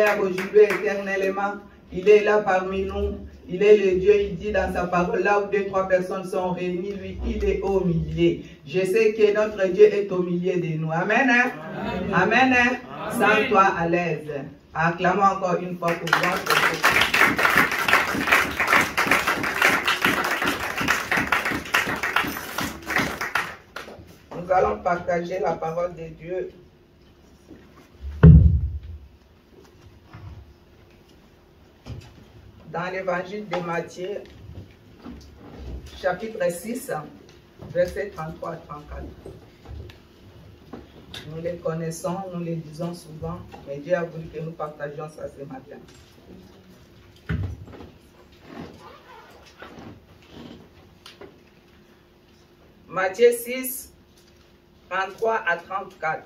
hier, aujourd'hui, éternellement. Il est là parmi nous. Il est le Dieu, il dit dans sa parole, là où 2-3 personnes sont réunies, lui, il est au milieu. Je sais que notre Dieu est au milieu de nous. Amen. Hein? Amen. Amen. Hein? Sens-toi à l'aise. Acclamons encore une fois pour moi. Nous allons partager la parole de Dieu. Dans l'évangile de Matthieu, chapitre 6, versets 33 à 34. Nous les connaissons, nous les disons souvent, mais Dieu a voulu que nous partagions ça ce matin. Matthieu 6, 33 à 34.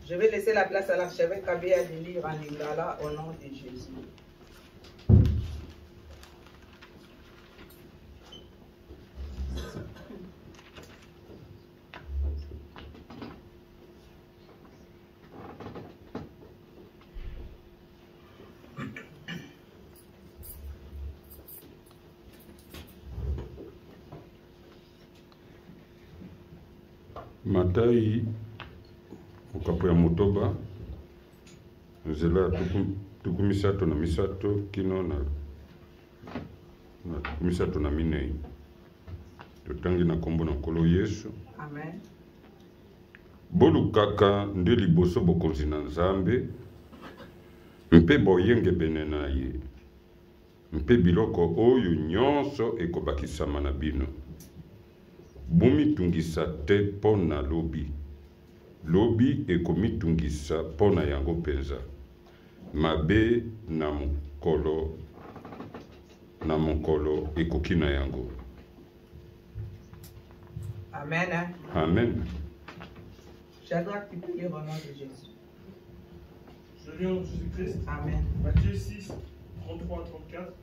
Je vais laisser la place à l'archevêque Kabea de lire en lingala au nom de Jésus. Matai okapo ya motoba nzela tukumisato na misato kino na tukumisato na minei totangi na kombo na nkolo Yesu. Amen. Bolukaka nde liboso bokonzi na Nzambe mpe boyenge bene na ye mpe biloko oyo nyonso ekobakisama na bino. Bomitungisa te mpo na lobi. Lobi ekomitungisa mpo na yango mpenza. Mabe na mokolo ekoki na yango. Amen. Amen. Shadrach, tu peux lire au nom de Jésus. Je lis au nom de Jésus-Christ. Amen. Matthieu 6, 33 à 34. Amen.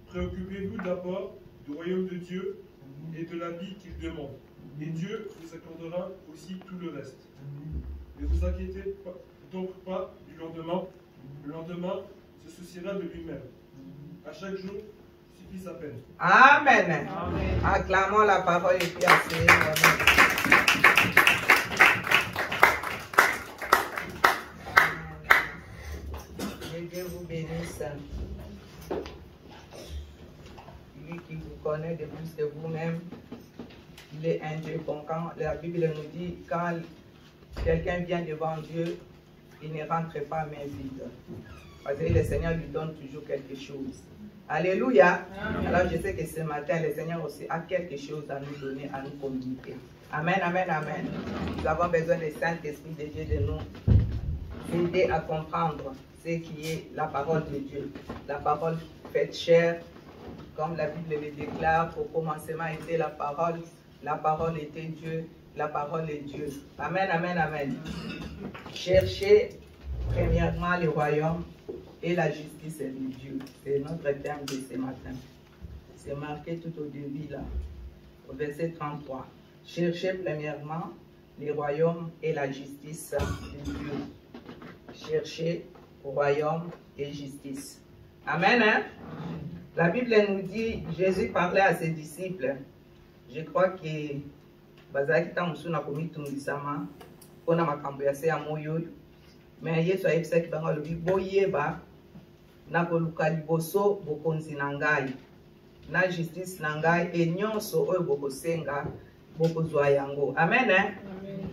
Préoccupez-vous d'abord du royaume de Dieu et de la vie qu'il demande. Et Dieu vous accordera aussi tout le reste. Ne vous inquiétez donc pas du lendemain. Le lendemain se souciera de lui-même. À chaque jour suffit sa peine. Amen. Amen. Acclamons la parole et puis asseyez-vous. Que Dieu vous bénisse. Lui qui vous connaît de plus que vous-même, il est un Dieu bon. Quand la Bible nous dit, quand quelqu'un vient devant Dieu, il ne rentre pas main vide. Parce que le Seigneur lui donne toujours quelque chose. Alléluia. Amen. Alors je sais que ce matin, le Seigneur aussi a quelque chose à nous donner, à nous communiquer. Amen, amen, amen. Nous avons besoin du Saint-Esprit de Dieu de nous aider à comprendre ce qui est la parole de Dieu. La parole faite chair, comme la Bible le déclare, au commencement était la parole était Dieu, la parole est Dieu. Amen, amen, amen. Cherchez premièrement le royaume et la justice de Dieu. C'est notre terme de ce matin. C'est marqué tout au début là, au verset 33. Cherchez premièrement le royaume et la justice de Dieu. Cherchez royaume et justice. Amen, hein? La Bible nous dit, Jésus parlait à ses disciples. Je crois que bazaki tamusu na komitungisama pona makambo ya se ya moyo. Mais Yesu ayebisaki bango alobi boyeba na koluka liboso bokonzi na ngai na justice na ngai e nyonso oyo bokosenga bokozwa yango. Amen, hein? Amen.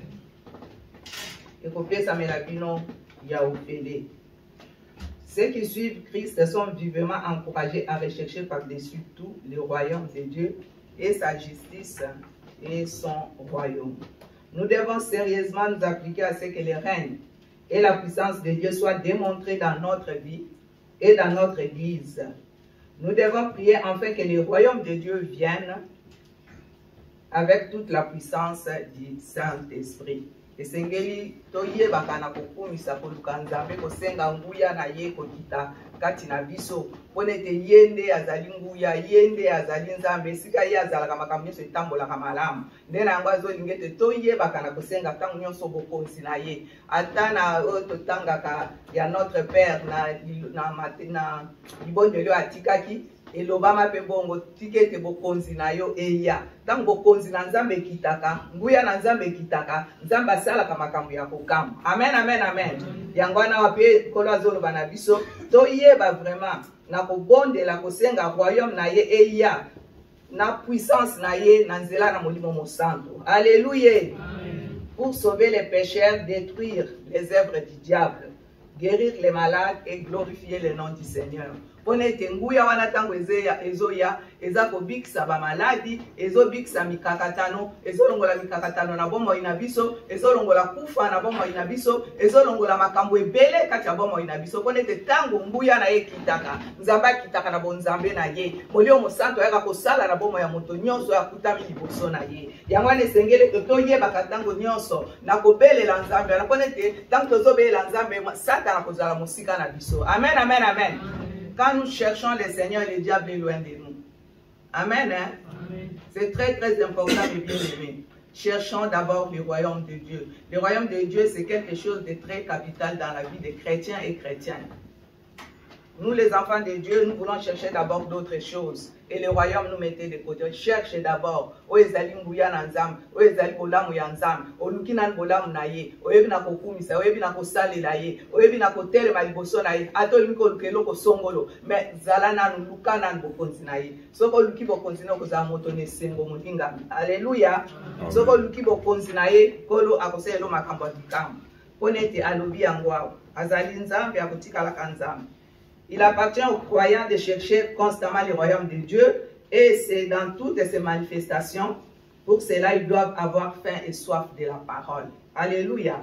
Ekopesamela bino ya ofele. Ceux qui suivent Christ sont vivement encouragés à rechercher par-dessus tout le royaume de Dieu et sa justice et son royaume. Nous devons sérieusement nous appliquer à ce que le règne et la puissance de Dieu soient démontrés dans notre vie et dans notre Église. Nous devons prier afin que le royaume de Dieu vienne avec toute la puissance du Saint-Esprit. Esengeli toyebaka na kokumisa koluka nzambe kosenga nguya na ye kokita kati na biso pona ete yende azali nguya yende azali nzambe esika ye azalaka makambo nyonso etambolaka malamu nde na yango azolinga ete toyebaka na kosenga ntango nyonso bokonzi na ye ata na oyo totangaka ya notre père na libondeli oyo atikaki elobama mpe bongo tika ete bokonzi na yo eya ntango bokonzi na nzambe ekitaka nguya na nzambe ekitaka nzambe asalaka makambo ya kokamba amen amen amen yango wana wa mpe kolo azoloba na biso toyeba vraiment na kobondela kosenga royaume na ye eya na puissance na ye na nzela na molimo mosantu alléluia pour sauver les pécheurs détruire les œuvres du diable guérir les malades et glorifier le nom du Seigneur. Pona ete nguya wana tango ezoya eza kobikisa bamaladi ezobikisa mikakatano ezolongola mikakatano na bomoi na biso ezolongola kufa na bomoi na biso ezolongola makambo ebele kati ya bomoi na biso pona ete tango nguya na ye kitaka nzambe akitaka na bonzambe na ye molio mosantu ayaka kosala na bomoi ya moto nyonso akutami liboso na ye yango wana esengeli toyebaka tango nyonso na kobelela nzambe wana pona ete tango tozobelela nzambe satana kozala mosika na biso amen amen amen. Quand nous cherchons le Seigneur, le diable est loin de nous. Amen. Hein? C'est très très important et bien aimé. Cherchons d'abord le royaume de Dieu. Le royaume de Dieu, c'est quelque chose de très capital dans la vie des chrétiens et chrétiennes. Nous, les enfants de Dieu, nous voulons chercher d'abord d'autres choses. Et le royaume nous mettait de côté. Cherchez d'abord. Oezali nguya na nzambe, oezali bolamu ya nzambe, oluki na bolamu na ye, oyebi na kokumisa, oyebi na kosalela ye, oyebi na kotelema liboso na ye, atoli miko lukelo ko songolo, mais zala na luka na bokonzi na ye. Soko luki bokonzi na kozala moto ne sengo molinga. Alléluia. Soko luki bokonzi na ye, kolo akoselo makambo dikam. Ponete alobi yango, azali nzambe akotikala ka nzambe. Il appartient aux croyants de chercher constamment le royaume de Dieu et c'est dans toutes ces manifestations. Pour cela, ils doivent avoir faim et soif de la parole. Alléluia.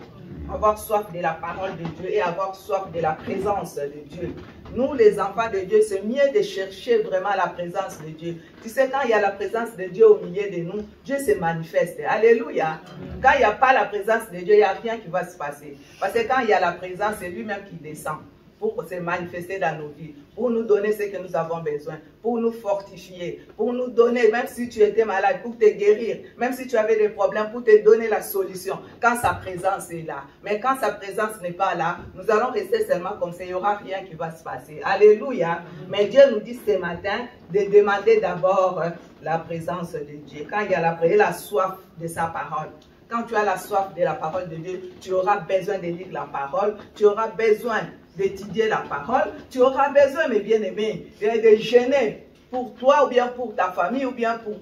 Avoir soif de la parole de Dieu et avoir soif de la présence de Dieu. Nous, les enfants de Dieu, c'est mieux de chercher vraiment la présence de Dieu. Tu sais, quand il y a la présence de Dieu au milieu de nous, Dieu se manifeste. Alléluia. Quand il n'y a pas la présence de Dieu, il n'y a rien qui va se passer. Parce que quand il y a la présence, c'est lui-même qui descend pour se manifester dans nos vies, pour nous donner ce que nous avons besoin, pour nous fortifier, pour nous donner, même si tu étais malade, pour te guérir, même si tu avais des problèmes, pour te donner la solution, quand sa présence est là. Mais quand sa présence n'est pas là, nous allons rester seulement comme ça, il n'y aura rien qui va se passer. Alléluia. Mais Dieu nous dit ce matin de demander d'abord la présence de Dieu. Quand il y a la soif de sa parole. Quand tu as la soif de la parole de Dieu, tu auras besoin de lire la parole, tu auras besoin d'étudier la parole, tu auras besoin, mes bien-aimés, de jeûner pour toi ou bien pour ta famille ou bien pour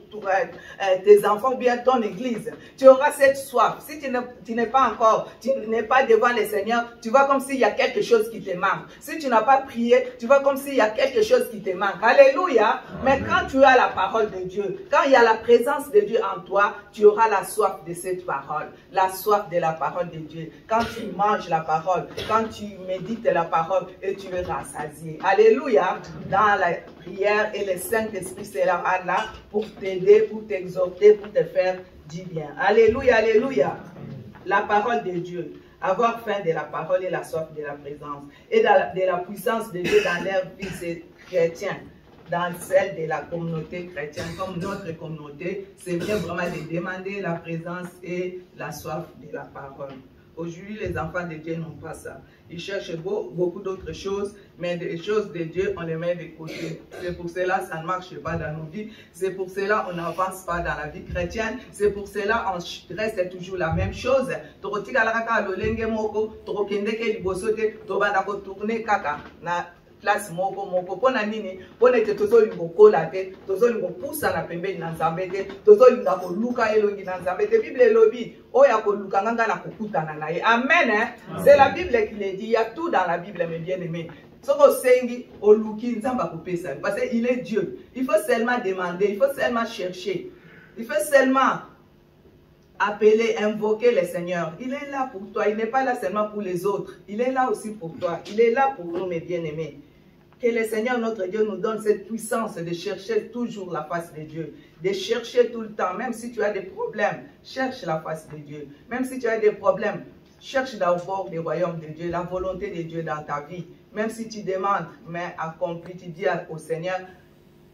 tes enfants ou bien ton église. Tu auras cette soif. Si tu n'es pas encore, tu n'es pas devant le Seigneur, tu vois comme s'il y a quelque chose qui te manque. Si tu n'as pas prié, tu vois comme s'il y a quelque chose qui te manque. Alléluia. Mais quand tu as la parole de Dieu, quand il y a la présence de Dieu en toi, tu auras la soif de cette parole, la soif de la parole de Dieu. Quand tu manges la parole, quand tu médites la parole et tu es rassasié. Alléluia. Dans la prière et le Saint-Esprit sera là pour t'aider, pour t'exhorter, pour te faire du bien. Alléluia, alléluia. La parole de Dieu. Avoir faim de la parole et la soif de la présence. Et de la puissance de Dieu dans leur vie, c'est chrétien. Dans celle de la communauté chrétienne, comme notre communauté, c'est bien vraiment de demander la présence et la soif de la parole. Aujourd'hui, les enfants de Dieu n'ont pas ça. Ils cherchent beaucoup d'autres choses, mais les choses de Dieu, on les met de côté. C'est pour cela que ça ne marche pas dans nos vies. C'est pour cela qu'on n'avance pas dans la vie chrétienne. C'est pour cela qu'on reste toujours la même chose. Place moko pona nini pona ete tozolingo kola te tozolingo pusa na pembeni na nzambe te tozolinga koluka elongi na nzambe te. Bible elobi oya koluka nganga na kokutana na ye. Amen. C'est la Bible qui le dit. Il y a tout dans la Bible, mes bien-aimés. Soko sengi oluki nzamba kopesa parce qu'il est Dieu. Il faut seulement demander, il faut seulement chercher. Il faut seulement appeler, invoquer le Seigneur. Il est là pour toi. Il n'est pas là seulement pour les autres. Il est là aussi pour toi. Il est là pour nous, mes bien-aimés. Que le Seigneur notre Dieu nous donne cette puissance de chercher toujours la face de Dieu. De chercher tout le temps, même si tu as des problèmes, cherche la face de Dieu. Même si tu as des problèmes, cherche d'abord le royaume de Dieu, la volonté de Dieu dans ta vie. Même si tu demandes, mais accomplis, tu dis au Seigneur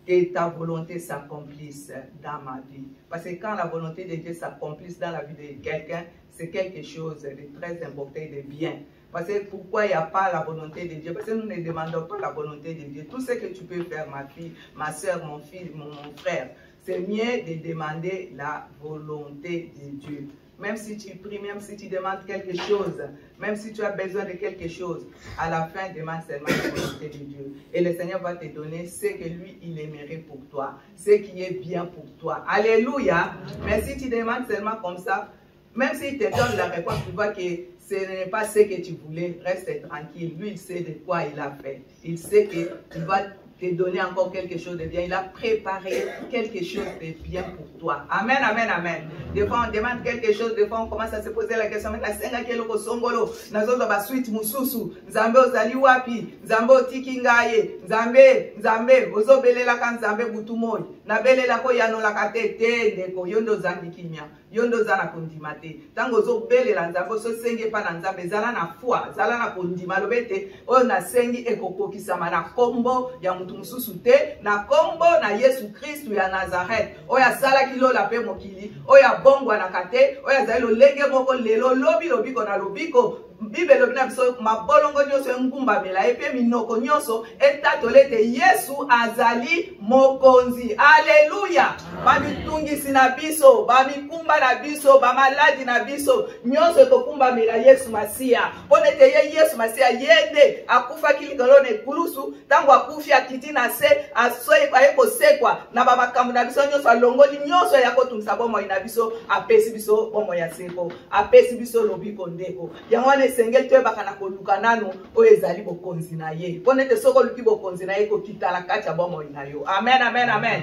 que ta volonté s'accomplisse dans ma vie. Parce que quand la volonté de Dieu s'accomplisse dans la vie de quelqu'un, c'est quelque chose de très important et de bien. Parce que pourquoi il n'y a pas la volonté de Dieu? Parce que nous ne demandons pas la volonté de Dieu. Tout ce que tu peux faire, ma fille, ma soeur, mon fils, mon frère, c'est mieux de demander la volonté de Dieu. Même si tu pries, même si tu demandes quelque chose, même si tu as besoin de quelque chose, à la fin, demande seulement la volonté de Dieu. Et le Seigneur va te donner ce que lui, il aimerait pour toi, ce qui est bien pour toi. Alléluia. Mais si tu demandes seulement comme ça, même s'il te donne la réponse, tu vois que ce n'est pas ce que tu voulais, reste tranquille. Lui, il sait de quoi il a fait. Il sait qu'il va te donner encore quelque chose de bien. Il a préparé quelque chose de bien pour toi. Amen, amen, amen. Des fois, on demande quelque chose, des fois, on commence à se poser la question, mais nasenga keloko songolo, nazoza ba suite mususu, nzambe ozali wapi, nzambe otiki ngaye, nzambe, ozobelela ka nzambe butu moi, nabelela ko yanola ka te ndeko, yondo zandi kimia, yondo zana kondima te. Tango ozobelela nzambe, so senge pa na nzambe, zala na foi, zala na kondima, lobete, oyo nasengi ekokokisama na kombo ya mutu mususu te, na kombo na Yesu Kristu ya Nazareth, oya sala kilo la pe mokili, oya bongwa na kate, oya zali lo lenge moko lelo lobi lobiko na lobiko, Bible lobi na biso mabolongo nyonso ngumba mela epe minoko nyonso etatolete Yesu azali mokonzi. Alléluia. Bamitungisi na biso, bamikumba na biso, bamaladi na biso, nyonso ekokumba mela Yesu Masia. Ponete ye Yesu Masia yende akufa kilikolo ne kulusu, tango akufi akiti na se asoye kwa eko sekwa na babakambu na biso nyonso alongoli nyonso ya kotumisa bomo ina biso, apesi biso bomo ya seko, apesi biso lobiko ndeko. Yangwane sengel to bakana koluka nanu oyo ezali bokonzi na ye. Ponete soko luki bokonzi na ye ko kitala kati ya bomo ina yo. Amen, amen, amen.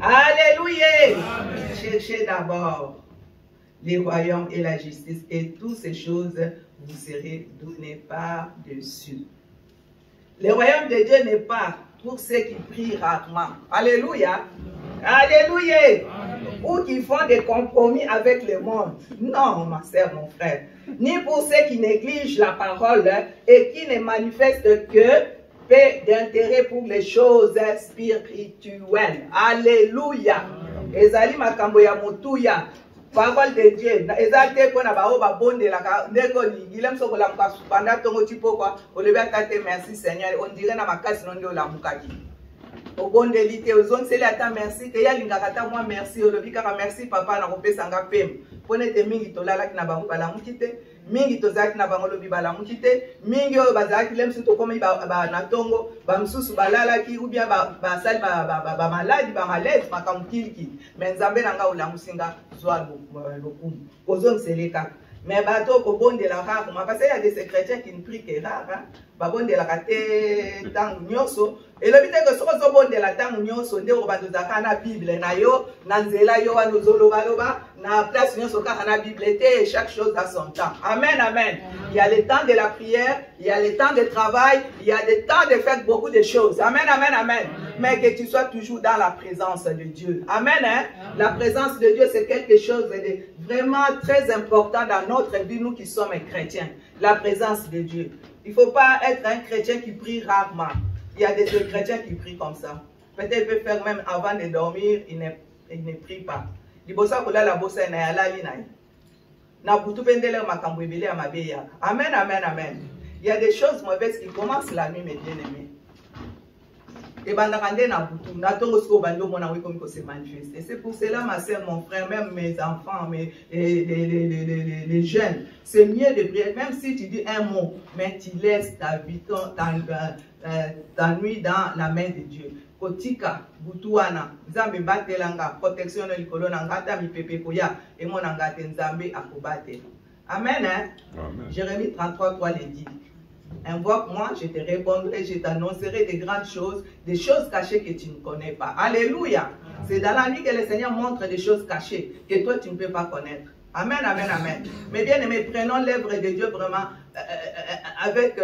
Alléluia. Cherchez d'abord les royaumes et la justice, et toutes ces choses vous serez données par-dessus. Le royaume de Dieu n'est pas pour ceux qui prient rarement. Alléluia. Alléluia. Ou qui font des compromis avec le monde. Non, ma soeur, mon frère. Ni pour ceux qui négligent la parole et qui ne manifestent que peu d'intérêt pour les choses spirituelles. Alléluia. Ezali makambo ya motuya. Parole de Dieu. Ezate ko na ba o ba bonde la ka ndeko ni gilem so ko la mka panda tongo tipo kwa olebia tate merci Seigneur. On dirait na makasi no ndio la mukaki. Obondelite ozonseli ata merci te ya lingaka ta moi merci olobika merci papa na kopesa nga pem. Ponete mingi tolalaki na bango balamuki te, mingi tozalaki na bango lobi balamuki te, mingi oyo bazalaki lemsi tokomi ba na tongo bamsusu balalaki ou bien basali ba maladi ba malaise makamukiliki. Mais nzambe na nga olamusinga zwa lokumu ozonseli kaka. Mais bato ko bonde la rare, parce qu'il y a des chrétiens qui ne prient que rare, hein. Babonde la kate tang nyoso. Et le but est que ce soit bonde la tang nyoso, nde o bato zakana Bible na yo, nanzela yo anozolo baloba, na place nyoso kana Bible et chaque chose à son temps. Amen, amen. Il y a le temps de la prière, il y a le temps de travail, il y a le temps de faire beaucoup de choses. Amen, amen, amen. Mais que tu sois toujours dans la présence de Dieu. Amen, hein? La présence de Dieu, c'est quelque chose de vraiment très important dans notre vie, nous qui sommes chrétiens. La présence de Dieu. Il ne faut pas être un chrétien qui prie rarement. Il y a des chrétiens qui prient comme ça. Peut-être il peut faire même avant de dormir, il ne prie pas. Amen, amen, amen. Il y a des choses mauvaises qui commencent la nuit, mes bien-aimés. Et c'est pour cela, ma soeur, mon frère, même mes enfants, les jeunes, c'est mieux de prier, même si tu dis un mot, mais tu laisses ta vie, ta nuit dans la main de Dieu. Kotika, butuana, nzambe batelanga, protection de l'ikolo ngata mi pepe koya, et mon angate nzambe akobate. Amen, hein? Amen. Jérémie 33:3 le dit. Invoque-moi, je te répondrai, je t'annoncerai des grandes choses, des choses cachées que tu ne connais pas. Alléluia. C'est dans la nuit que le Seigneur montre des choses cachées que toi tu ne peux pas connaître. Amen, amen, amen. Mais bien aimés, prenons l'œuvre de Dieu vraiment avec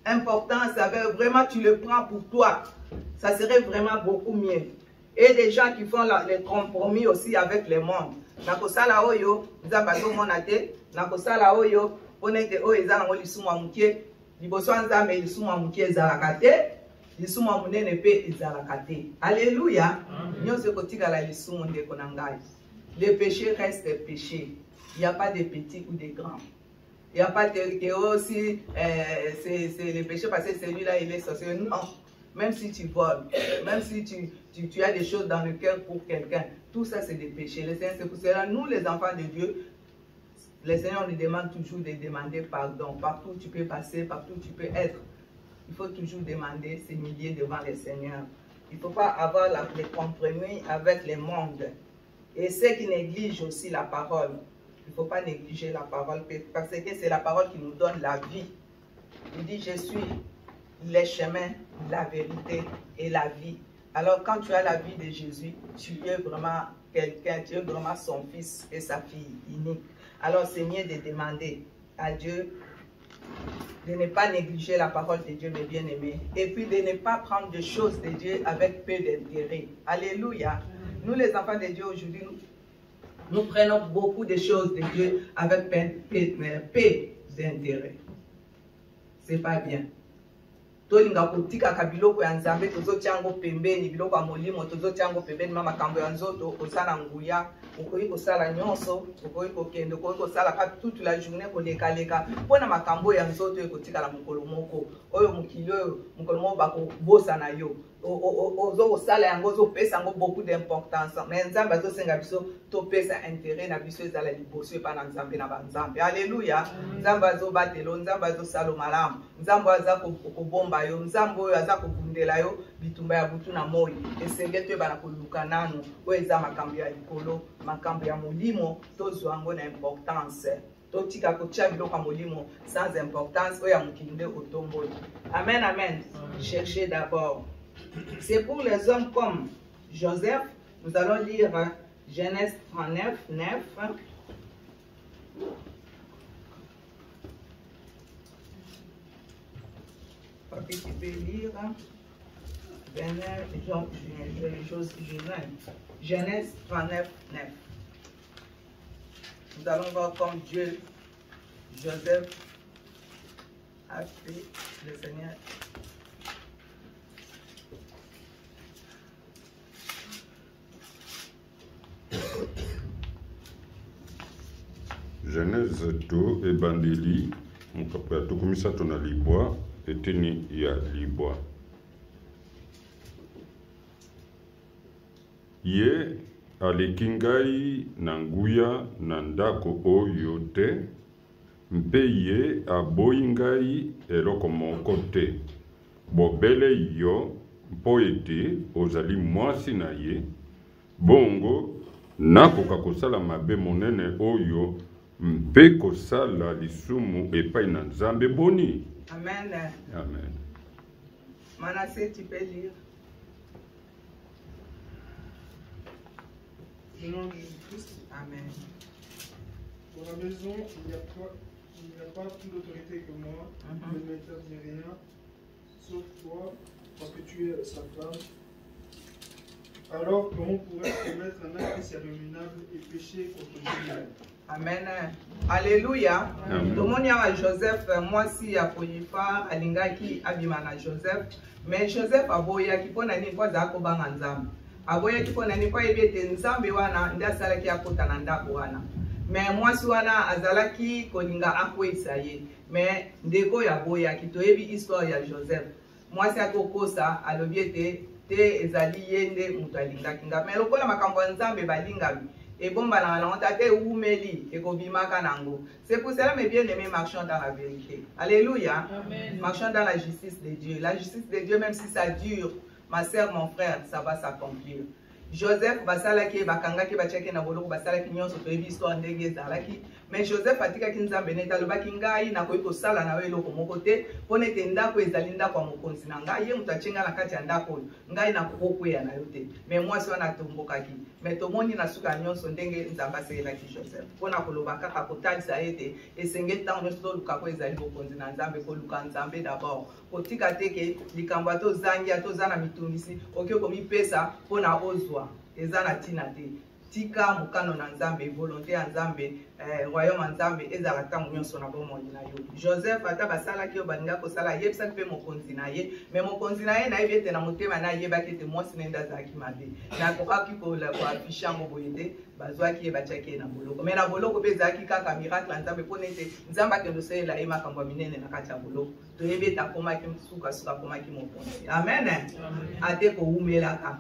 important, ça veut vraiment tu le prends pour toi. Ça serait vraiment beaucoup mieux. Et des gens qui font les compromis aussi avec le monde. Nakosala oyo, nzabazo monate, nakosala oyo, ponete oyo ezala lisumwa mukie, liboso nzambe lisumwa mukie ezalaka te, lisumwa munene pe ezalaka te. Alléluia. Nyonso kotikala lisumu ndeko na ngai. Le péché reste péché. Il n'y a pas de petits ou de grands. Il n'y a pas de aussi c'est le péché parce que celui-là il est sorcier. Non. Même si tu voles, même si tu as des choses dans le cœur pour quelqu'un, tout ça c'est des péchés. Le Seigneur, c'est pour cela, nous les enfants de Dieu, le Seigneur nous demande toujours de demander pardon. Partout où tu peux passer, partout où tu peux être, il faut toujours demander, s'humilier devant le Seigneur. Il ne faut pas avoir les compromis avec le monde. Et ceux qui négligent aussi la parole, il ne faut pas négliger la parole parce que c'est la parole qui nous donne la vie. Il dit, je suis les chemins, la vérité et la vie. Alors quand tu as la vie de Jésus, tu es vraiment quelqu'un, tu es vraiment son fils et sa fille unique. Alors c'est mieux de demander à Dieu de ne pas négliger la parole de Dieu, mes bien-aimés. Et puis de ne pas prendre des choses de Dieu avec peu d'intérêt. Alléluia. Nous les enfants de Dieu aujourd'hui, nous prenons beaucoup de choses de Dieu avec peu d'intérêt. C'est pas bien. Tolinga kotika kabiloko ya nzambe tozotia yango pembeni biloko ya molimo tozotia yango pembeni mama makambo ya nzoto kosala nguya okoki kosala nyonso okoki kokende okoki kosala ka toute la journée koleka mpona makambo ya nzoto ekotikala mokolo moko oyo mokili oyo mokolo moko bakobosa na yo ozokosala yango ozopesa yango beaucoup d'importance mais nzambe azosenga biso topesa intérêt na biso ezala liboso epa na nzambe na banzambe. Alléluia. Nzambe azobatelo nzambe azosala malamu nzambe aza kobomba yo nzambe oyo aza kobundela yo bitumba ya butu na moi esenge toyebana koluka nanu oyo eza makambo ya likolo makambo ya molimo tozwa yango na importance totika kotia biloko ya molimo sans importance oyo ya mokili nde otomboli. Amen, amen. Cherchez d'abord. C'est pour les hommes comme Joseph. Nous allons lire Genèse 39, 9. Papi, tu peux lire Genèse 39, 9. Nous allons voir comme Dieu, Joseph, a fait le Seigneur. Genèse 2 ebandeli mokapo ya tuku misato na libwa eteni ya libwa ye aleki ngai na nguya na ndako oyo te mpe ye aboyi ngai eloko moko te bobele yo mpo ete ozali mwasi na ye bongo nakoka kosala mabe monene oyo mpe kosala lisumu epai na nzambe boni. Amen. Amen. Manassé, tu peux lire. Au nom de Jésus-Christ. Amen. Dans la maison, il n'y a pas plus d'autorité que moi. Ne m'interdis rien, sauf toi, parce que tu es sa femme. Alors, comment pourrais-je commettre un acte si abominable et pécher contre Dieu? Amen. Alléluia. Tomoni ya Joseph, mwasi ya Potiphar alingaki abima na Joseph, mais Joseph aboyaki mpona nini po azala kobanga nzambe. Aboyaki mpona nini po ayebi ete nzambe wana nde asalaki akota na ndako wana. Mais mwasi wana azalaki kolinga akweyisa ye. Mais ndeko oyo aboyaki toyebi histoire ya Joseph. Mwasi akokosa alobi ete te ezali ye nde moto alingaki nga. Mais lokola makambo ya nzambe balingami et bon, c'est pour cela, mes bien-aimés, marchons dans la vérité. Alléluia. Amen. Marchons dans la justice de Dieu. La justice de Dieu, même si ça dure, ma sœur, mon frère, ça va Joseph, basala ki bakanga ki bacheke na boloko basala ki nyonso toyebi histoire ndenge ezalaki mais Joseph atikaki nzambe neti alobaki ngai nakoki kosala na yo eloko moko te mpo nete ndako ezali ndako ya mokonzi na ngai ye moto atie ngai na kati ya ndako oyo ngai nakokweya na yo te mais mwasi wana atombokaki mais tomoni na suka nyonso ndenge nzambe asekelaki Joseph mpona koloba kaka kotalisa ye te esengeli ntango nyonso toluka ko ezali bokonzi na nzambe koluka nzambe d'abord kotika te ke likambo atozangi atoza na mitungisi okoki komipesa mpona ozwa eza na ntina te tika mokano na nzambe volonté ya nzambe royaume ya nzambe ezala ntango nyonso na bomoi na yo Joseph ata basalaki oyo balinga kosala ayebisaki mpe mokonzi na ye mais mokonzi na ye nayebi ete na motema na ayebaki ete mwasi nende azalaki mabe nakokaki koafishe yango boye te bazwaki ye batiaki ye na boloko mais na boloko mpe ezalaki kaka miracle ya nzambe mpona ete nzambe akende osalela ye makambo ya minene na kati ya boloko toyebi ete akomaki sukasuka akomaki mokonzi amen ate kowumelaka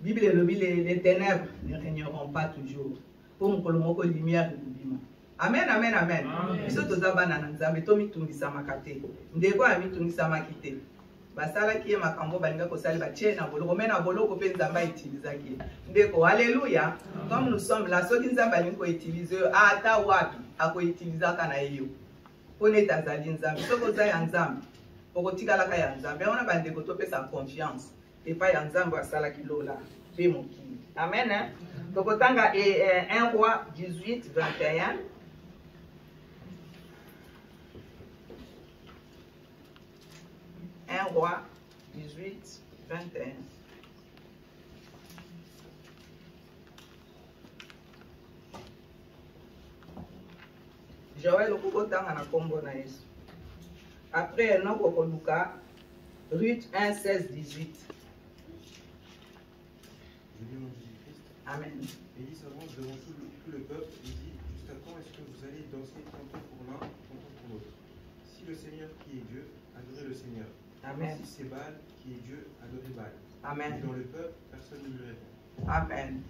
Bible elobi les ténèbres ne régneront pas toujours. Pour mokolo moko lumière ekobima. Amen, amen, amen. Biso toza bana na nzambe to mitungisamaka te. Ndeko ya mitungisamaki te. Basalaki ye makambo balinga kosali batie na boloko me na boloko mpe nzambe autilisaki. Ndeko, alléluia. Comme nous sommes là, soki nzambe alingi koutilize yo ata wapi akoutilisaka na ye yo. Mpo neti azali nzambe. Soki oza ya nzambe okotikalaka ya nzambe. Yango na bandeko topesa confiance. Et pas y a nzambe asalaki lola pe mokili. Amen. Tokotanga 1 roi 18 21. Un roi 18 21. Joël okokotanga na kombo na Yesu. Après non kokoluka Ruth 1 16 18. Amen. Élie s'avance devant tout le peuple et dit: jusqu'à quand est-ce que vous allez danser tantôt pour l'un, tantôt pour l'autre? Si le Seigneur qui est Dieu, adorez le Seigneur. Amen. Si c'est Baal qui est Dieu, adorez Baal. Amen. Et dans le peuple, personne ne lui répond. Amen.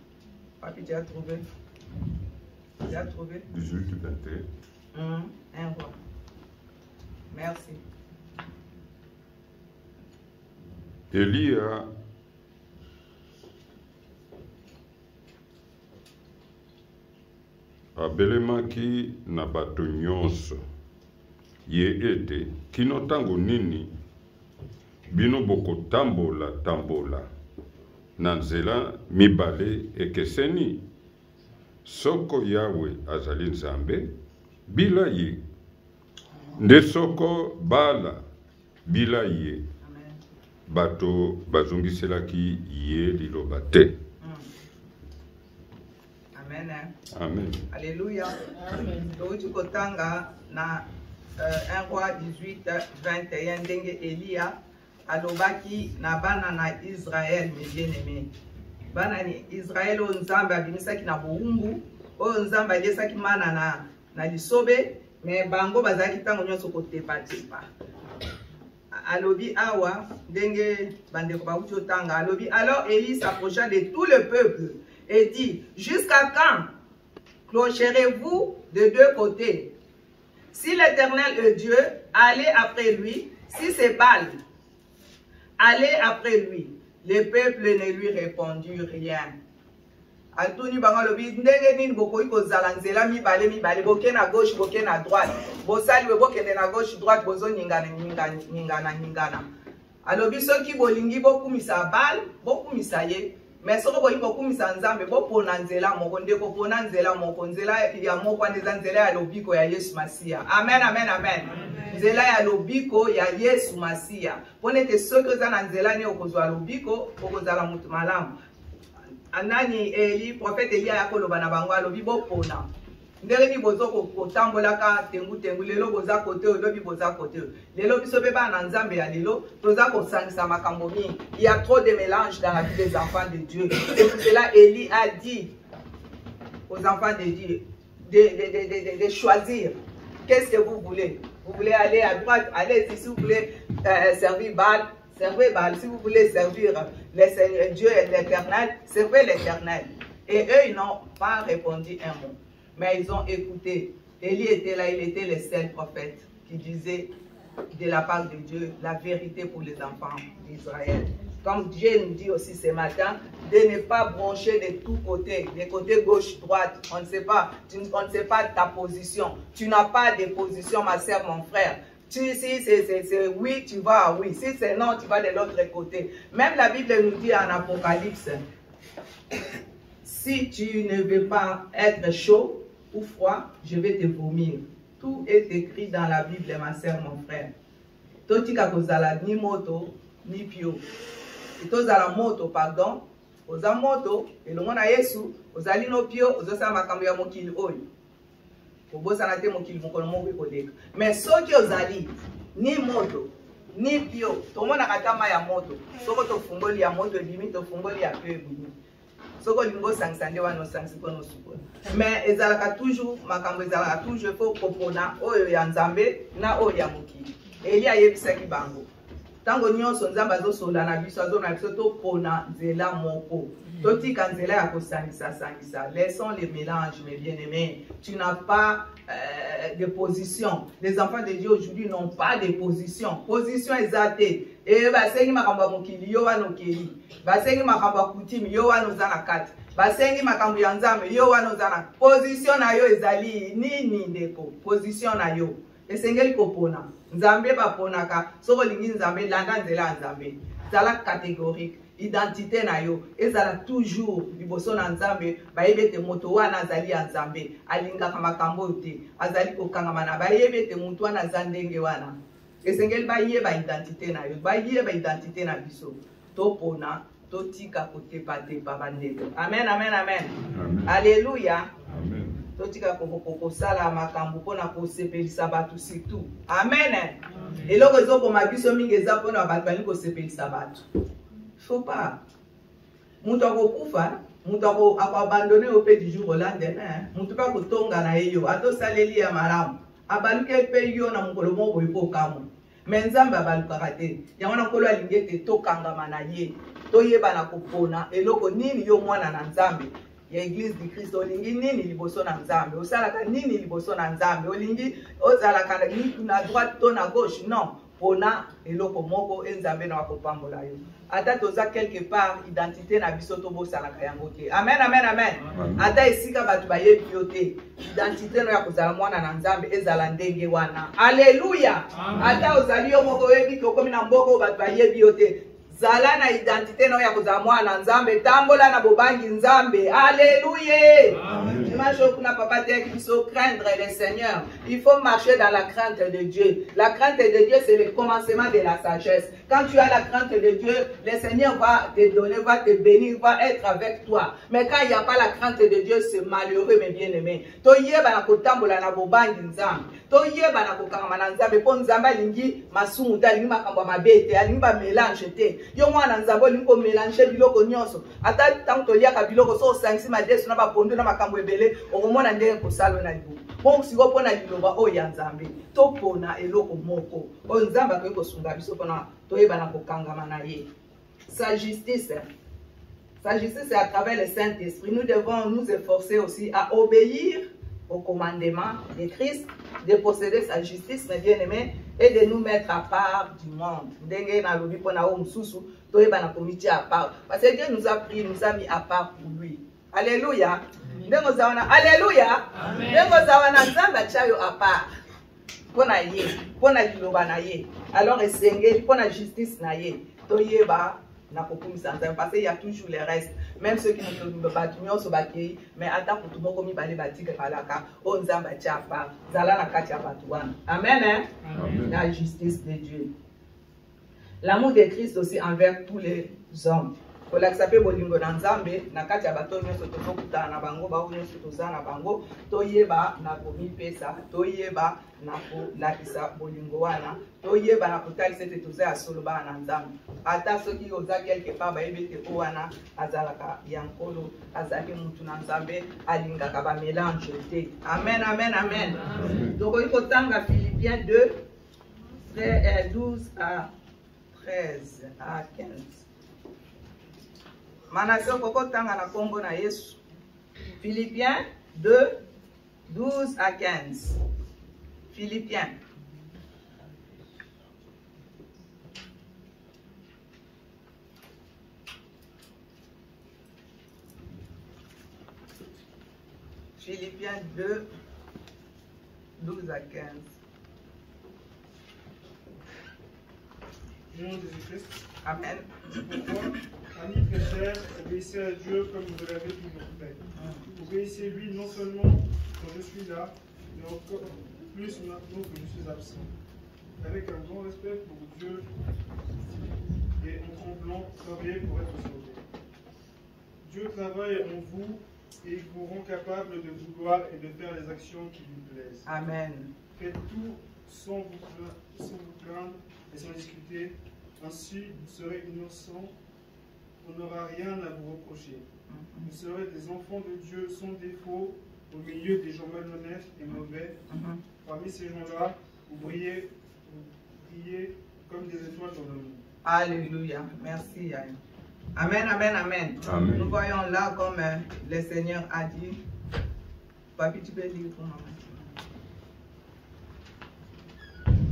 Papi, tu as trouvé? Tu as trouvé? 18 21. Un roi. Merci. Eliya abelemaki na bato nyonso ye ete kino ntango nini bino bokotambola na nzela mibale ekeseni soko yawe azali nzambe bila ye nde soko bala bila ye bato bazongiselaki ye liloba te. Amen. Amen. Alléluia. Amen. Donc tu kotanga na 1 roi 18 21 ndenge Elia alobaki na bana na Israël mes bien-aimés. Bana ni Israël o nzambe abimisaki na boumbu o nzambe alesaki mana na lisobe mais bango bazaki tango nyonso kotepa. Alobi awa ndenge bandeko bauti otanga alobi alors Élie s'approcha de tout le peuple et dit: jusqu'à quand clocherez-vous de deux côtés? Si l'Éternel est Dieu, allez après lui. Si c'est Baal, allez après lui. Le peuple ne lui répondit rien. Atuni bango lobi ndenge nini bokoki kozala nzela mibale boke na gauche boke na droite bosali bokende na gauche droite bozo ningana alobi soki bolingi bokumisa Baal bokumisa ye mais soko bolingi bokumisa nzambe bopona nzela moko ndeko pona nzela moko nzela ya moko eza nzela ya lobiko ya Yesu Masia. Amen, amen, amen. Nzela ya lobiko ya Yesu Masia pone te soki oza na nzela ni okozwa lobiko okozala mutu malamu. Anani Eli prophète Elia yakoloba na bango alobi bopona ndenge ni bozo kotambolaka tengu lelo boza kote olobi boza kote lelo biso pe ba na nzambe ya lelo toza kosangisa makambo mingi. Il y a trop de mélange dans la vie des enfants de Dieu. Et pour cela Eli a dit aux enfants de Dieu de choisir. Qu'est-ce que vous voulez? Vous voulez aller à droite, allez si vous voulez servir Baal, servez Baal. Si vous voulez servir Dieu et l'Éternel, servez l'Éternel. Et eux, ils n'ont pas répondu un mot. Mais ils ont écouté. Élie était là, il était le seul prophète qui disait de la part de Dieu la vérité pour les enfants d'Israël. comme Dieu nous dit aussi ce matin, de ne pas brancher de tous côtés, des côtés gauche, droite. On ne sait pas, on ne sait pas ta position. Tu n'as pas de position, ma sœur, mon frère. Si c'est oui, tu vas à oui. Si c'est non, tu vas de l'autre côté. Même la Bible nous dit en Apocalypse, si tu ne veux pas être chaud ou froid, je vais te vomir. Tout est écrit dans la Bible, ma sœur, mon frère. Totika kozala ni moto, ni pio. Et tozala moto, pardon. Oza moto, et le monde a Yesu, ozali no pio, ozosa makambo ya mokili oyo. Obosa te mokili mokolo moko ekodeka. Mais soki ozali ni moto, ni pio, tomona katama ya moto. Soko tofungoli ya moto ebimi, tofungoli ya pio ebimi. Soko lingo sangisa nde wana osangisi mpona osukola. Mais ezalaka toujours, makambo ezalaka toujours fo kopona oyo ya Nzambe na oyo ya mokili. Eli ayebisaki bango. Tango nyonso Nzambe azosola na biso azona biso topona nzela moko. Totika nzela ya kosangisa. Laissons les mélanges, mes bien-aimés. Tu n'as pas de position. Les enfants de Dieu aujourd'hui n'ont pas de position. Position exatée. Et basengi makambo mokili yo wana okeli. Basengi makambo kutimi yo wana ozana kati. Basengi makambo ya Nzambe yo wana ozana. Position na yo ezali nini ndeko? Position na yo. Esengeli kopona. Nzambe baponaka. Soko lingi Nzambe landa nzela Nzambe. Zala catégorique. Identité na yo ezala toujours liboso na Nzambe bayebete moto wana azali ya Nzambe alingaka makambo te azali kokangama na bayebete moto wana azandenge wana esengeli bayeba identité na yo bayeba identité na biso topona totika kotepa bandeko. Amen, amen, amen. Alléluia. Amen. Totika kosala makambo pona kosepelisa bato surtout. Amen. Eloko ezokoma biso mingi eza pona bato bali kosepelisa bato. Faut pas. Mutu akokufa, mutu abandonné au pays du jour au lendemain. Mutu pa kotonga na yo, ato saleli ya malamu. Abaluke pe yo na mukolo moko ipo kamo. Mais Nzambe abalukaka te. Yango na kolo alingi te tokangama na ye. Toyeba na kopona eloko nini yo mwana na Nzambe. Ya Église du Christ olingi nini liboso na Nzambe. Osalaka nini liboso na Nzambe. Olingi ozalaka na droite to na gauche. Non. Pona eloko moko Nzambe na wakopambola yo. Ata toza quelque part identité na biso to bosalaka yango te. Amen, amen, amen. Ata esika batu bayebi yo te. Identité no ya kozala mwana na Nzambe ezala ndenge wana. Alléluia. Ata ozali yo moko yebi kokomi na mboko batu bayebi yo te. Zala na identité no ya kozala mwana Nzambe tambola na bobangi Nzambe. Alléluia. Dimanche kuna papa te qu'il faut craindre le Seigneur. Il faut marcher dans la crainte de Dieu. La crainte de Dieu c'est le commencement de la sagesse. Quand tu as la crainte de Dieu, le Seigneur va te donner, va te bénir, va être avec toi. Mais quand il n'y a pas la crainte de Dieu, c'est malheureux, mes bien-aimés. Toyeba na kotambola na bobangi Nzambe. Toyeba na kokangama na Nzambe po Nzambe alingi masumu ta alingi makambo mabete, alingi ba mélange te. Yo mwana Nzambe alingi ko mélanger biloko nyonso. Ata tango toliaka biloko so sangisi madesu na ba pondu na makambo ebele, okomona ndenge kosalo na libu. Bon siko pona liloba o ya Nzambe. Topona eloko moko. O Nzambe akoki kosunga biso pona toyeba na kokangama na ye. Sa justice. Sa justice, c'est à travers le Saint-Esprit. Nous devons nous efforcer aussi à obéir au commandement de Christ, de posséder sa justice, mes bien-aimés, et de nous mettre à part du monde. Parce que Dieu nous a pris, nous a mis à part pour lui. Alléluia. Alléluia. À part. Pona ye, pona liloba na ye. Alors esengeli pona justice na ye. Toyeba na kokumisa Nzambe parce qu'il y a toujours les restes. Même ceux qui ne battent nyonso bakei, mais ata kutu moko mibale batika kalaka, o Nzambe atia part. Zala na kati ya batu wana. Amen, hein? Amen. La justice de Dieu. L'amour de Christ aussi envers tous les hommes. Pour l'accepter bolingo na Nzambe na kati ya bato nyonso tozokutana na bango ba nyonso toza na bango toyeba na komipesa toyeba na kolakisa bolingo wana toyeba na kotalisa ete toza ya solo ba na Nzambe ata soki oza quelque part bayebi te wana azalaka ya nkolo azali mutu na Nzambe alingaka ba mélange te. Amen, amen, amen. Donc il faut tanga Philippiens 2 12 à 13 à 15. Manasio koko tanga na kombo na Yesu. Philippiens 2, 12 à 15. Philippiens. Philippiens 2, 12 à 15. Au nom de Jésus-Christ. Amen. Pourquoi, amis très chers, obéissez à Dieu comme vous l'avez toujours fait. Obéissez-lui non seulement quand je suis là, mais encore plus maintenant que je suis absent. Avec un grand respect pour Dieu et en tremblant, travaillez pour être sauvé. Dieu travaille en vous et vous rend capable de vouloir et de faire les actions qui lui plaisent. Amen. Faites tout sans vous plaindre et sans discuter. Ainsi, vous serez innocents, on n'aura rien à vous reprocher. Vous serez des enfants de Dieu sans défaut, au milieu des gens malhonnêtes et mauvais. Parmi ces gens-là, vous brillez comme des étoiles dans le monde. Alléluia. Merci, Yann. Amen, amen, amen. Amen. Nous voyons là, comme le Seigneur a dit. Papi, tu peux lire pour maman.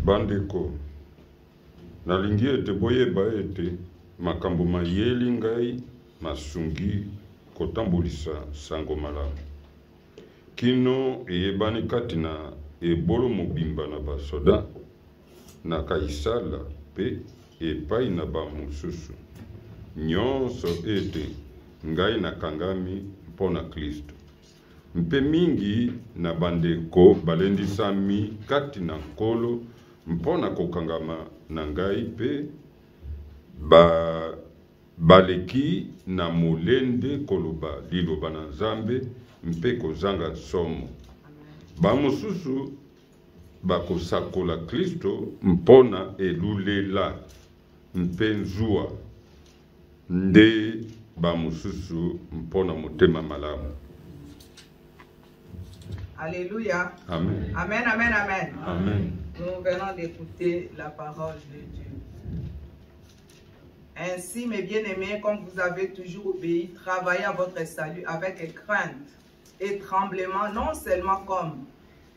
Bandeko, nalingi ete boyeba ete makambo mayeli ngai masungi kotambulisa sango malamu kino eyebani kati na ebolo mobimba na basoda na kaisala pe epai na bamosusu nyonso ete ngai nakangami mpo na Kristo mpe mingi na bandeko balendisami kati na nkolo mpo na kokangama na ngai mpe baleki na molende koloba liloba na Nzambe mpe kozanga nsomo bamosusu bakosakola Kristo mpo na elulela mpe nzuwa nde bamosusu mpo na motema malamu. Alléluia. Amen. Amen, amen, amen. Amen. Nous venons d'écouter la parole de Dieu. Ainsi, mes bien-aimés, comme vous avez toujours obéi, travaillez à votre salut avec crainte et tremblement, non seulement comme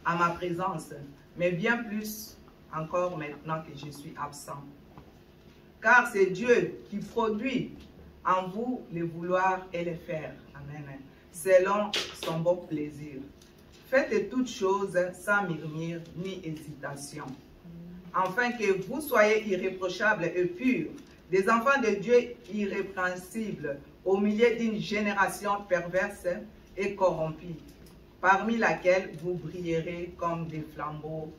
à ma présence, mais bien plus encore maintenant que je suis absent. Car c'est Dieu qui produit en vous le vouloir et le faire. Amen. Selon son bon plaisir. Faites toutes choses sans murmure ni hésitation, afin que vous soyez irréprochables et purs, des enfants de Dieu irrépréhensibles, au milieu d'une génération perverse et corrompue, parmi laquelle vous brillerez comme des flambeaux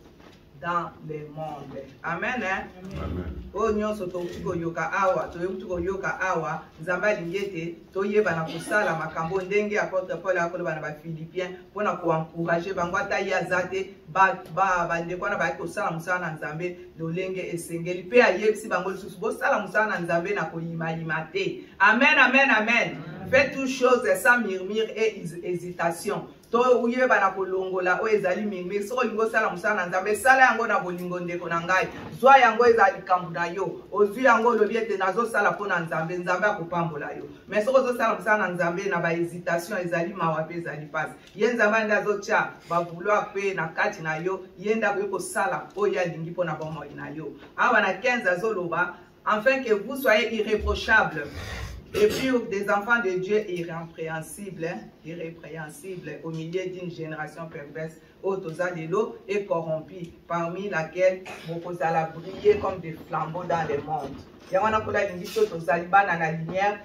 dans le monde. Amen. Amen. Onyo soto tuko yoka awa, to tuko yoka awa, nzamba lingete, to yeba na kusala makambo ndenge apôtre Paul akolo bana ba Philippiens pona ko encourager bango ata ya zate ba ndeko na ba ko sala musala na Nzambe lolenge esengeli pe ayebisi bango lisusu bo sala musala na Nzambe na ko yima te. Amen, amen, amen. Faites toutes choses sans murmure et hésitation. To uye bana kolongola o ezali mingme so lingo sala musala Nzambe sala yango na bolingo ndeko na ngai zwa yango ezali kambu na yo ozwi yango lobiete nazo sala pona Nzambe Nzambe akopambola yo mais so zo sala musala Nzambe na ba hésitation ezali mawa pe ezali passe ye Nzambe ndazo tia ba vouloir pe na kati na yo yenda ko sala o ya lingi pona bomo na yo awa na 15 azoloba afin que vous soyez irréprochables et puis des enfants de Dieu irrépréhensibles au milieu d'une génération perverse, autozalelo et corrompue, parmi laquelle vous allez briller comme des flambeaux dans le monde. Yamana kola lingiso tozalibana na lumière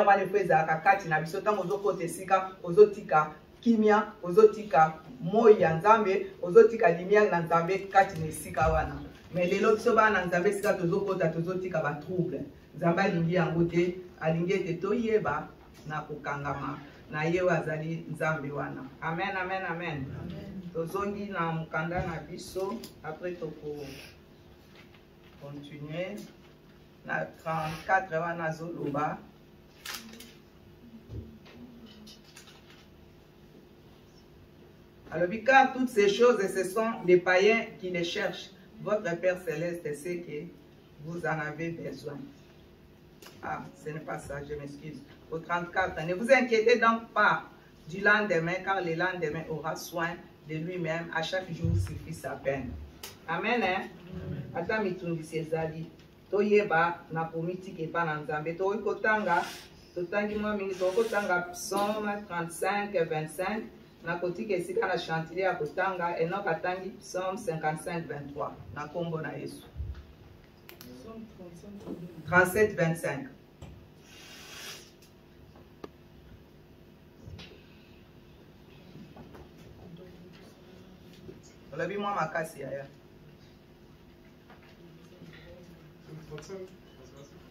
wana peza kakati na biso tango zokote sika ozotika kimia ozotika moya Nzambe ozotika lumière na Nzambe kati na sika wana. Mais lelo biso bana Nzambe sika tozokota tozotika ba trouble. Nzambe lingi yango te alingi ete toyeba na kokangama na ye azali Nzambe wana. Amen, amen, amen. Tozongi na mukanda na biso après toko continuer na 34 wana zoloba. Alors, car toutes ces choses, ce sont des païens qui les cherchent. Votre Père Céleste sait que vous en avez besoin. Ah, ce n'est pas ça, je m'excuse. Au 34, ne vous inquiétez donc pas du lendemain, car le lendemain aura soin de lui-même. À chaque jour suffit sa peine. Amen. Ata mitundi sezali. Toyeba na pomiti ke pa na Nzambe. Toyikotanga, totangi mwa mingi, toyikotanga Psaume 35, 25. na kotika esika na chantier ya kotanga Enoch atangi Psaume 55:23 na kombo na Yesu. 37:25. Olabi mwa makasi aya.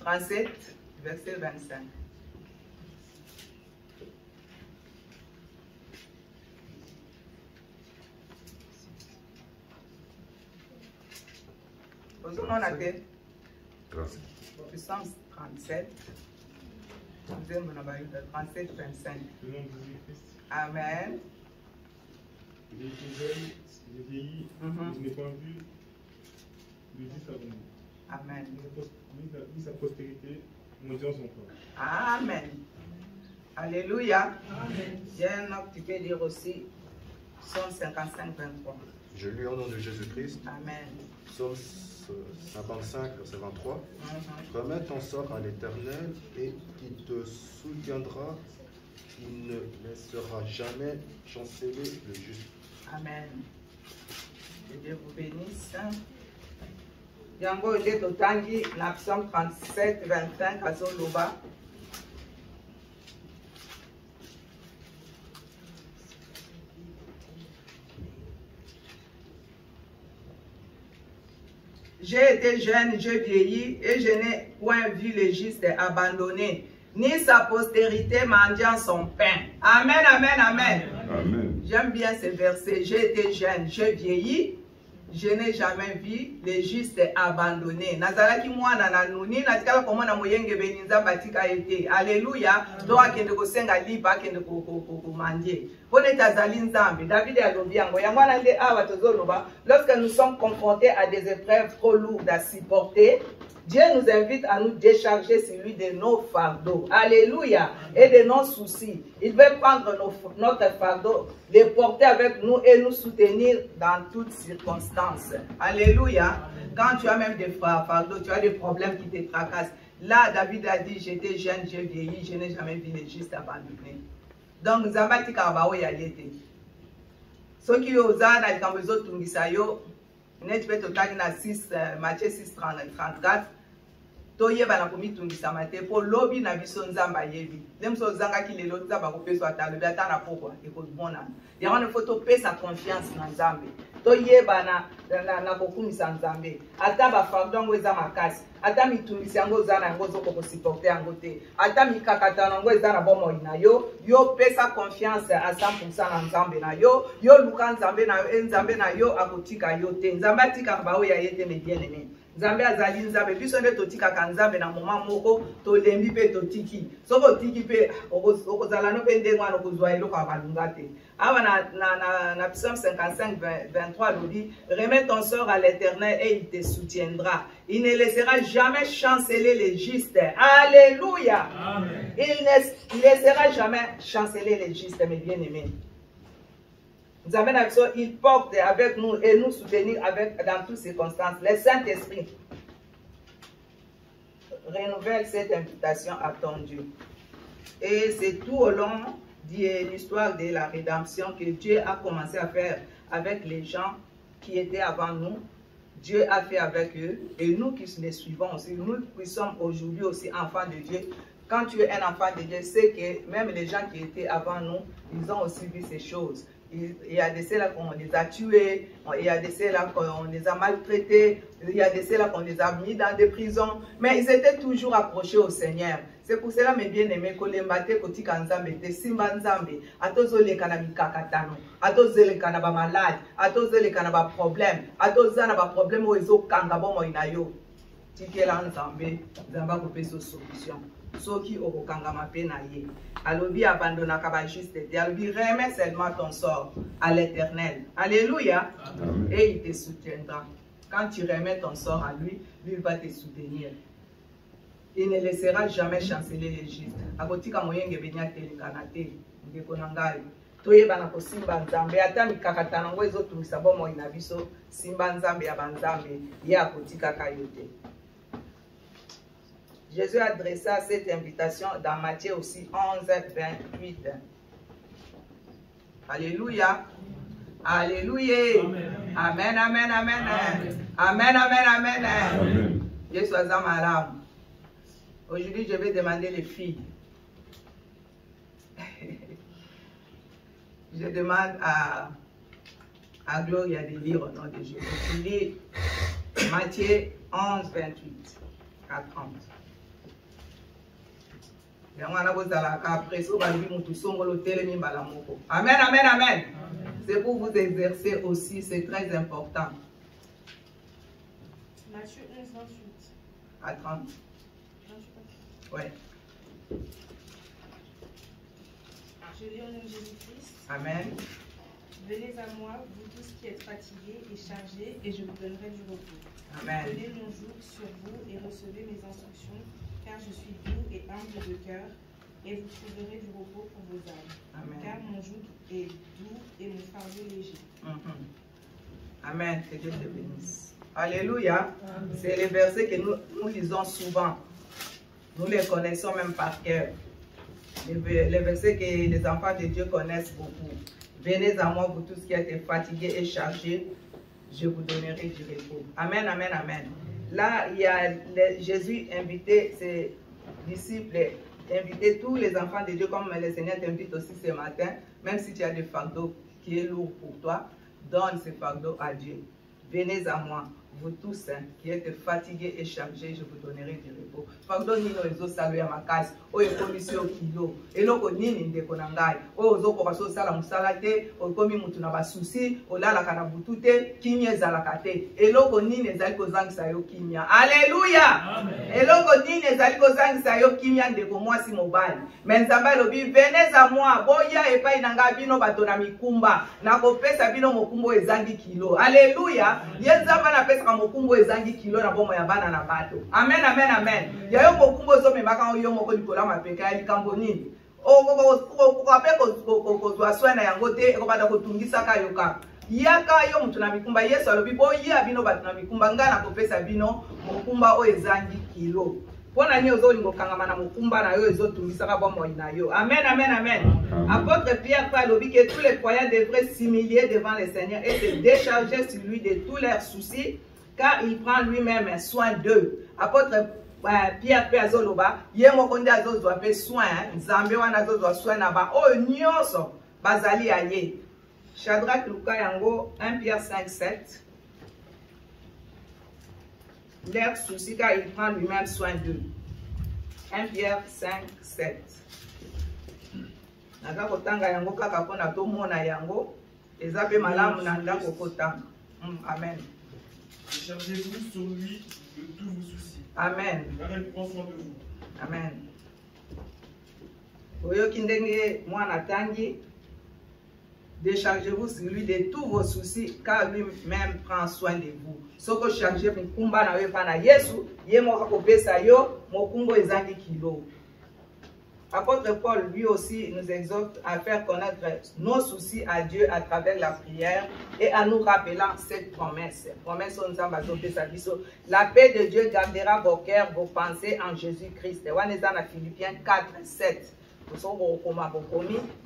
37 verset 25. On a fait puissance 37. 37, 25. Amen. Il est jeune, il est vieilli, je n'ai pas vu le juste avant nous. Amen. Ni sa postérité, maudit son corps. Amen. Alléluia. Tiens, tu peux dire aussi Psaume 55, 23. Je lis au nom de Jésus-Christ. Amen. Psaume 55, verset 23. Remets ton sort à l'Éternel et il te soutiendra. Il ne laissera jamais chanceler le juste. Amen. Que Dieu vous bénisse. Yango il est totangi na Psaume 37, 25 à Zoloba. J'ai été jeune, j'ai vieilli et je n'ai point vu le juste abandonné, ni sa postérité mendiant son pain. Amen, amen, amen. Amen. J'aime bien ce verset. J'ai été jeune, j'ai vieilli, je n'ai jamais vu le juste abandonné. Nazalaki mwana na nuni, natikala komona moyenge beninza batika ete. Alléluia. Doa kende kosenga liba kende komandie. Pone tazali nzambe. David alobi yango. Yango na nde awa tozoloba. Lorsque nous sommes confrontés à des épreuves trop lourdes à supporter, Dieu nous invite à nous décharger sur lui de nos fardeaux. Alléluia. Et de nos soucis. Il veut prendre notre fardeau, les porter avec nous et nous soutenir dans toutes circonstances. Alléluia. Quand tu as même des fardeaux, tu as des problèmes qui te tracassent. Là, David a dit, j'étais jeune, j'ai vieilli, je n'ai jamais vu les justes abandonnés. Donc, Zambati Karabao Yayete. Ceux qui osent, quand vous autres, net peut total na 6 Matthieu 6 34 toyeba na komitungisa mate po lobi na biso nzamba yebi lemso zanga ki lelo nzamba ko peso atalo bi atana pokwa ekozibona yango ne faut topesa confiance na nzambe toyeba na kokumisa nzambe ata ba fardongo eza makasi ata mitungisi yango zana yango zoko ko supporter yango te ata mikakata yango eza na bomo ina yo pesa confiance à 100% na nzambe na yo luka nzambe na yo akotika yo te nzambe atika ba oya yete me bien aimé nzambe azali nzambe biso nde totika ka nzambe na moment moko tolembi pe totiki soko tiki pe okozala no pe ndengwa no kozwa eloko abalunga te awa na Psaume 55 23 nous dit remets ton sort à l'Éternel et il te soutiendra. Il ne laissera jamais chanceler les justes. Alléluia. Amen. Il ne laissera jamais chanceler les justes, mes bien-aimés. Il porte avec nous et nous soutenir dans toutes circonstances. Le Saint-Esprit renouvelle cette invitation à ton Dieu. Et c'est tout au long de l'histoire de la rédemption que Dieu a commencé à faire avec les gens qui étaient avant nous. Dieu a fait avec eux et nous qui les suivons aussi, nous qui sommes aujourd'hui aussi enfants de Dieu. Quand tu es un enfant de Dieu, c'est que même les gens qui étaient avant nous, ils ont aussi vu ces choses. Il y a de ceux-là qu'on les a tués, il y a de ceux-là qu'on les a maltraités, il y a de ceux-là qu'on les a mis dans des prisons, mais ils étaient toujours approchés au Seigneur. C'est pour cela, mes bien-aimés, que les mbate kotika nzambe te simba nzambe, atozoleka na mikakatano, atozoleka na ba malade, atozoleka na ba problème, atozana ba problème o ezokanga bomo inayo. Tikela nzambe, nzamba kopesa solution. Soki okokanga mape na ye. Alobi abandonnaka ba juste te. Alobi remets seulement ton sort à l'Éternel. Alléluia. Amen. Et il te soutiendra. Quand tu remets ton sort à lui, lui va te soutenir. Il ne laissera jamais chanceler les justes. Akotika moyenge benya telingana te. Ndeko na ngai. Toyeba na kosimba nzambe ata mikakata nango ezotungisa bomo ina biso simba nzambe ya banzambe ye akotika kayote. Jésus adressa cette invitation dans Matthieu aussi 11, 28. Alléluia. Alléluia. Amen, amen, amen. Amen, amen, amen. Amen. Je suis à Zamalam. Aujourd'hui, je vais demander les filles. Je demande à Gloria de lire au nom de Jésus. Tu lis Matthieu 11, 28 à 30. Amen, amen, amen. C'est pour vous exercer aussi, c'est très important. Matthieu 11, 28. À 30. Ouais. Je lis au nom de Jésus-Christ. Amen. Venez à moi, vous tous qui êtes fatigués et chargés, et je vous donnerai du repos. Amen. Prenez mon joug sur vous et recevez mes instructions, car je suis doux et humble de cœur, et vous trouverez du repos pour vos âmes. Amen. Car mon joug est doux et mon fardeau léger. Amen. Que Dieu te bénisse. Alléluia. C'est les versets que nous lisons souvent. Nous les connaissons même par cœur. Les versets que les enfants de Dieu connaissent beaucoup. Venez à moi, vous tous qui êtes fatigués et chargés, je vous donnerai du repos. Amen, amen, amen. Là, il y a Jésus invité ses disciples, invité tous les enfants de Dieu, comme le Seigneur t'invite aussi ce matin, même si tu as des fardeaux qui est lourd pour toi, donne ce fardeau à Dieu. Venez à moi, vous tous qui êtes fatigués et chargés, je vous donnerai du repos. Fardeau nino ezo salo ya makasi, o ekomisi o kilo, eloko nini ndeko na ngai, o ozoko so sala musala te, okomi mutu na basusi, olalaka na butu te, kimia ezalaka te. Eloko nini ezali kozangisa yo kimia. Alléluia. Eloko nini ezali kozangisa yo kimia ndeko mwasi mobali. Mais Nzambe alobi venez à moi, boya epai na ngai bino bato na mikumba, na kopesa bino mokumbo ezangi kilo. Alléluia. Yezamba na pesa mokumbo ezangi kilo na bomo ya bana na bato. Amen, amen, amen. Ya yo mokumbo zo memaka yo moko likola mapeka ya likambo nini. O ape ko soina yango te ko bada ko tungisa ka yo ka. Yaka yo mutu na mikumba Yesu alobi boya bino bato na mikumba ngana kopesa bino mokumba o ezangi kilo. Pona ni ozolingo kangama na mokumba na yo ezotungisaka bomo na yo. Amen, amen, amen. Apôtre Pierre alobi que tous les croyants devraient s'humilier devant le Seigneur et se décharger sur lui de tous leurs soucis, car il prend lui-même soin d'eux. Apôtre Pierre Azoloba, yemokonde azozwa pe soin, Nzambe wana azozwa soin na ba o nyonso bazali aye. Shadrach Luka yango 1 Pierre 5, 7. Leurs soucis, car il prend lui-même soin d'eux. 1 Pierre 5, 7. Naga kotanga yango kaka pona to mona yango eza pe malamu na ndako kotanga. Amen. Déchargez-vous sur lui de tous vos soucis. Amen. Car il prend soin de vous. Amen. Oyoki ndenge mwana tangi, déchargez-vous sur lui de tous vos soucis, car lui-même prend soin de vous. Soko chargez mokumba na yo pa na Yesu, ye moka kopesa yo mokumbo ezangi kilo. Apôtre Paul, lui aussi, nous exhorte à faire connaître nos soucis à Dieu à travers la prière et à nous rappelant cette promesse. Promesse la paix de Dieu gardera vos cœurs, vos pensées en Jésus-Christ. Philippiens 4, 7.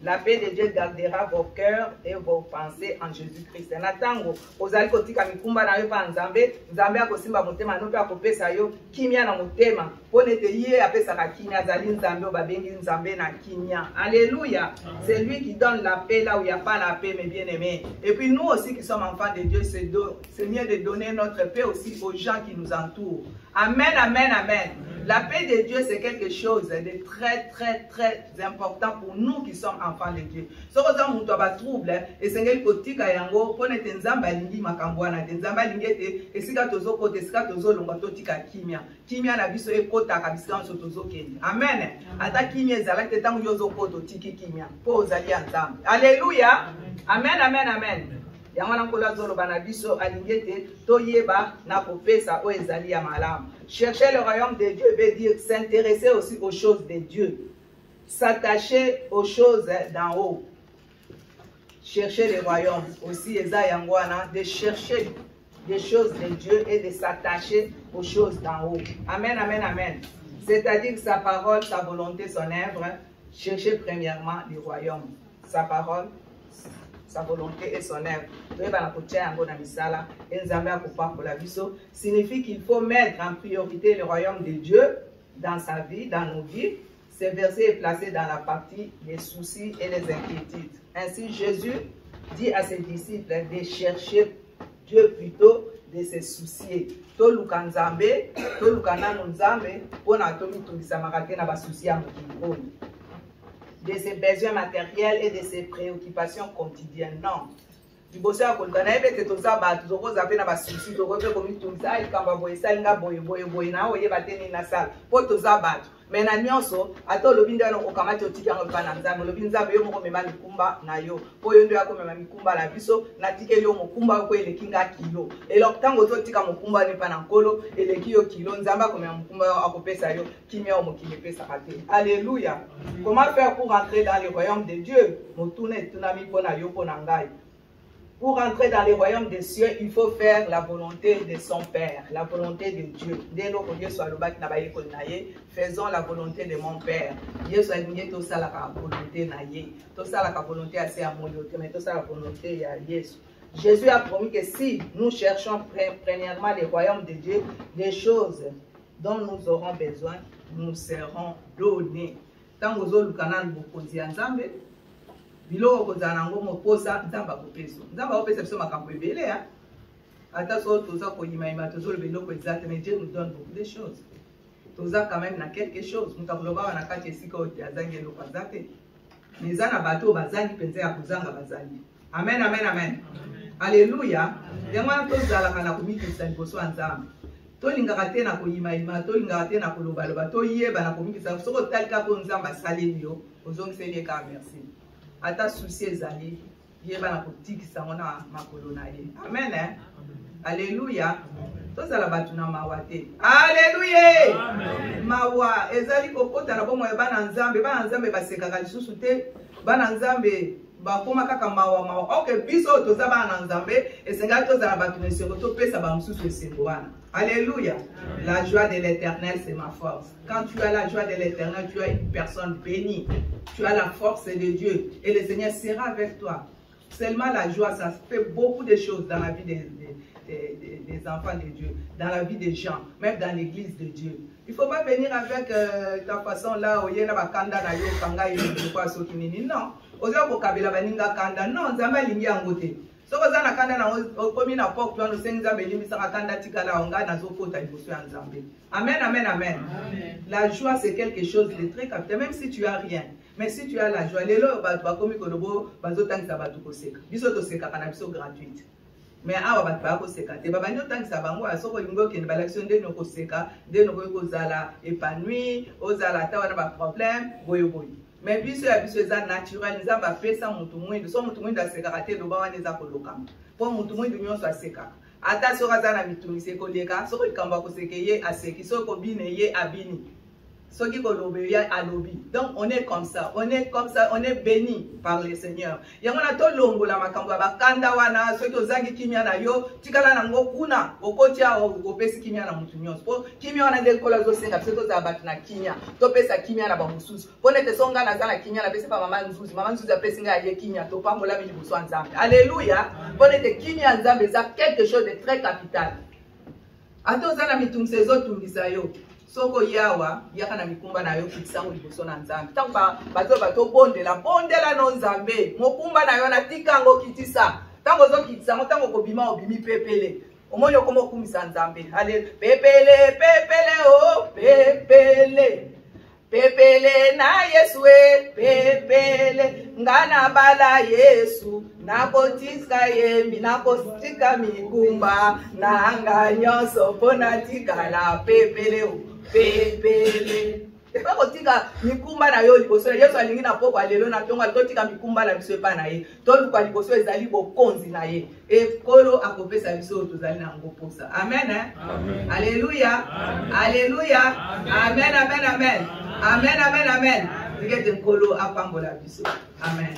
La paix de Dieu gardera vos cœurs et vos pensées en Jésus-Christ. Natango, ozali kotika mikumba na yo pa Nzambe, Nzambe akosimba motema no pe akopesa yo kimia na motema. Ponete ye apesa ka kimia azali Nzambe obabengi Nzambe na kimia. Alléluia. C'est lui qui donne la paix là où il n'y a pas la paix, mes bien-aimés. Et puis nous aussi qui sommes enfants de Dieu, c'est mieux de donner notre paix aussi aux gens qui nous entourent. Amen, amen, amen. La paix de Dieu, c'est quelque chose de très, très, très important pour nous qui sommes enfants de Dieu. Si vous avez un trouble, et c'est un côté qui est un peu de Nzamba lingi makambwana, Nzamba lingi ete, et si katozo kote, si katozo longa totika kimia. Kimia na biso e kota kabisa on sotozo kenya. Amen. Ata kimia ezala te tangu yozo koto tiki kimia. Po ozali Nzamba. Alléluia. Amen, amen, amen. Yamana kola zolo banabiso alingete toyeba na kopesa o ezali ya malamu. Chercher le royaume de Dieu veut dire s'intéresser aussi aux choses de Dieu. S'attacher aux choses d'en haut. Chercher le royaume aussi eza yangwana de chercher des choses de Dieu et de s'attacher aux choses d'en haut. Amen, amen, amen. C'est-à-dire sa parole, sa volonté, son œuvre. Chercher premièrement le royaume. Sa parole, sa volonté et son œuvre. Signifie qu'il faut mettre en priorité le royaume de Dieu dans sa vie, dans nos vies. Ce verset est placé dans la partie des soucis et les inquiétudes. Ainsi, Jésus dit à ses disciples de chercher Dieu plutôt de se soucier. De ses besoins matériels et de ses préoccupations quotidiennes. Non. Mais na nyonso ata olobi nde wana okamati otiki yango epai na nzambe olobi nzambe yo moko mema mikumba na yo mpo yo nde akomema mikumba na biso natikeli yo mokumba oko eleki nga kilo eloko ntango ozotika mokumba wana epai na nkolo eleki yo kilo nzambe akomema mokumba yo akopesa yo kimia oyo mokili epesaka te. Alléluia. Comment faire pour entrer dans le royaume de Dieu? Motuna etunami mpo na yo mpo na ngai. Pour entrer dans le royaume des cieux, il faut faire la volonté de son Père, la volonté de Dieu. Dès lors que Dieu soit le bac, faisons la volonté de mon Père. Dieu soit le tout ça la volonté naïe, tout ça la volonté assez amoureux, mais tout ça la volonté à Jésus. Jésus a promis que si nous cherchons premièrement le royaume de Dieu, les choses dont nous aurons besoin nous seront données. Tant que vous avez beaucoup de biloko kozala nango moposa nzambe akopesa nzambe akopesa biso makambo ebele ya ata so toza koyimayima tozoloba eloko eza te mais Dieu nous donne beaucoup de choses toza quand même na quelque chose moto akoloba na kati esika oyo azangi eloko aza te mais eza na bato oyo bazangi mpenza ya kozanga bazali. Amen, amen, amen. Alléluia. Yango wana tozalaka na komikisa liboso ya nzambe tolingaka te na koyimayima tolingaka te na kolobaloba toyeba na komikisa soki otali kaka oyo nzambe asaleli yo ozongiseli ye kaka merci. Ata souci ezali yeba na kotikisa ngo na makolo na ye. Amen. Alléluia. Tozala batu na mawa te. Alléluia. Mawa ezali kokota na bomo ya bana nzambe basekaka lisusu te bana nzambe bakoma kaka mawa. Okay, biso toza bana nzambe esenga tozala batu na seko to pesa ba mususu esengo wana. Alléluia. La joie de l'Éternel, c'est ma force. Quand tu as la joie de l'Éternel, tu as une personne bénie. Tu as la force de Dieu. Et le Seigneur sera avec toi. Seulement la joie, ça fait beaucoup de choses dans la vie des enfants de Dieu, dans la vie des gens, même dans l'église de Dieu. Il ne faut pas venir avec ta façon là, où il y a kanda na yo, kanga yo, quoi, so kinini. Non. Oza ko kabila baninga kanda. Non, nzamba lingi angote. So ko zana kanda na komi na pok tu sengi nzambe limisa kanda tikala onga na zo kota liboso ya nzambe. Amen, amen, amen. La joie c'est quelque chose de très capital, même si tu as rien. Mais si tu as la joie, les lois ba komi kolobo bazo tangisa batu koseka. Biso to seka kana biso gratuite. Mais awa batu ba koseka te baba nyo tangisa bango asoko lingo ke balaction de no koseka, de no ko zala épanoui, ozala ta wana ba problème, boyo boyo. Mais biso ya biso eza naturel, nzamba pesa mutu mwindu, so mutu mwindu asekaka te loba wana eza kolokama. Po mutu mwindu nyonso asekaka. Ata soka za na mitungise koleka, soko likambo akoseke ye aseki, soko bine ye abini. Soki kolobe ya alobi. Donc on est comme ça, on est béni par le Seigneur. Yangona to longo la makambo ba kanda wana soki ozangi kimia na yo, tikala na ngo kuna, okotia opesi kimia na mutu nyonso. Po kimia wana de kola zo senga pseto za bat na kimia. To pesa kimia na ba mususu. Pone te songa na za na kimia na pesa pa mama nzuzi. Mama nzuzi apesi nga ye kimia to pambola mi liboso nzambe. Alléluia. Pone te kimia nzambe za quelque chose de très capital. Ato za na mitumse zo tungisa yo. Soko yawa yaka na mikumba na yo kitsango liboso na nzambe. Tango bato bondela no nzambe. Mokumba na yo na tikango kitisa. Tango zo kitsango tango kobima obimi pepele. Omonyo komo kumisa nzambe. Ale pepele oh pepele. Pepele na Yesu pepele ngana bala Yesu nakotika yemi nakostika mikumba na anga nyonso pona tikala pepele o pepele epa kotika mikumba na yo liboso Yesu alingi na poko alelo na tonga totika mikumba na biso epa na ye toluka liboso ezali bokonzi na ye ekolo akopesa biso tozali na ngo posa. Amen. Amen. Alléluia. Alléluia. Amen, amen, amen. Amen, amen, amen. Digete nkolo apambola biso. Amen.